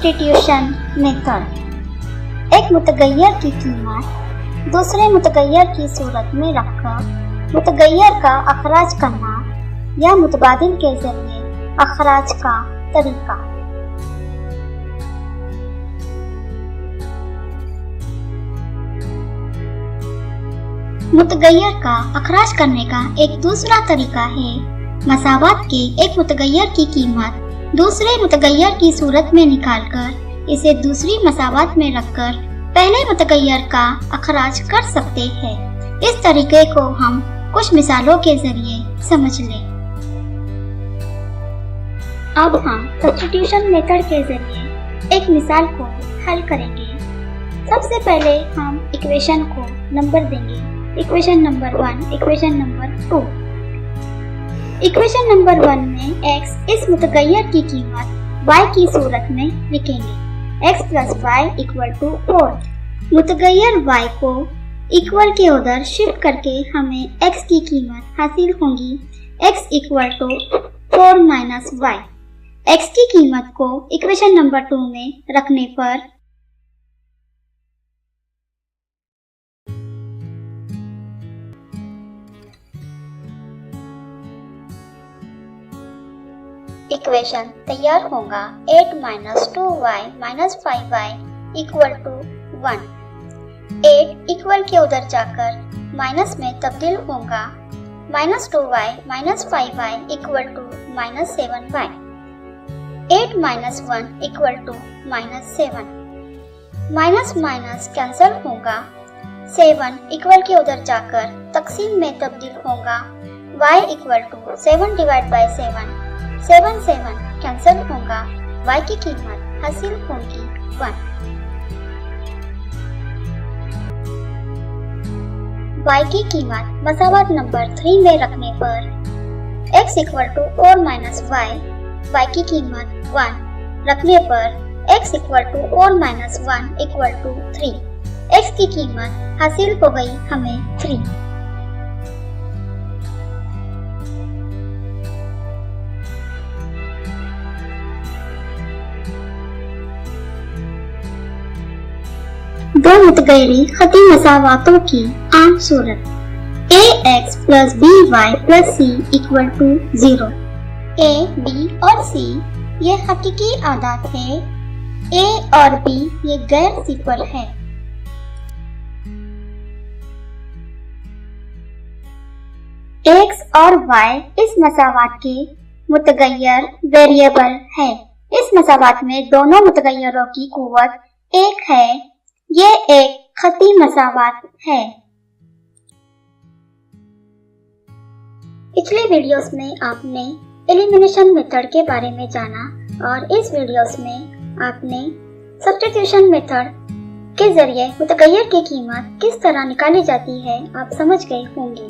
Substitution method. एक मुतगय्यर की कीमत दूसरे मुतगय्यर की सूरत में रखकर मुतगय्यर का अखराज करना या मुतबादिल के जरिए अखराज का तरीका। मुतगय्यर का अखराज करने का एक दूसरा तरीका है मसावात के एक मुतगय्यर की कीमत दूसरे मुतगय्यर की सूरत में निकालकर इसे दूसरी मसावात में रखकर पहले मुतगय्यर का अखराज कर सकते हैं। इस तरीके को हम कुछ मिसालों के जरिए समझ लें। अब हम सब्स्टिट्यूशन मेथड के जरिए एक मिसाल को हल करेंगे। सबसे पहले हम इक्वेशन को नंबर देंगे, equation number 1, equation number 2। Equation number 1 में x इस मुतगय्यर की कीमत y की सूरत में लिखेंगे। x plus y equal to 4। मुतगय्यर y को इक्वल के उधर शिफ्ट करके हमें x की कीमत हासिल होगी x equal to 4 minus y। x की कीमत को इक्वेशन नंबर 2 में रखने पर इक्वेशन तैयार होगा 8 minus 2y minus 5y equal to 1। 8 equal के उधर जाकर माइनस में तब्दील होगा minus 2y minus 5y equal to minus 7y। 8 minus 1 equal to minus 7। Minus minus cancel होगा 7 इक्वल के उधर जाकर तकसीम में तब्दील होगा y equal to 7 divide by 7। 7 cancel होगा y की कीमत हासिल होगी 1। y की कीमत मसावात नंबर 3 में रखने पर x equal to 4 minus y की कीमत 1 रखने पर x equal to 4 minus 1 equal to 3। x की कीमत हासिल हो गई हमें 3। दो मुतगय्यरी खती मसावातों की आम सूरत ax plus by plus c equal to 0। a, b और c ये हकीकी आदात है, a और b ये गैर सिफर है। x और y इस मसावात के मुतगय्यर वेरिएबल है। इस मसावात में दोनों मुतगय्यरों की कुव्वत 1 है। ये एक खती मसावात है। पिछले वीडियोस में आपने एलिमिनेशन मेथड के बारे में जाना और इस वीडियोस में आपने सब्स्टिट्यूशन मेथड के जरिए मुतगय्यर की कीमत किस तरह निकाली जाती है आप समझ गए होंगे।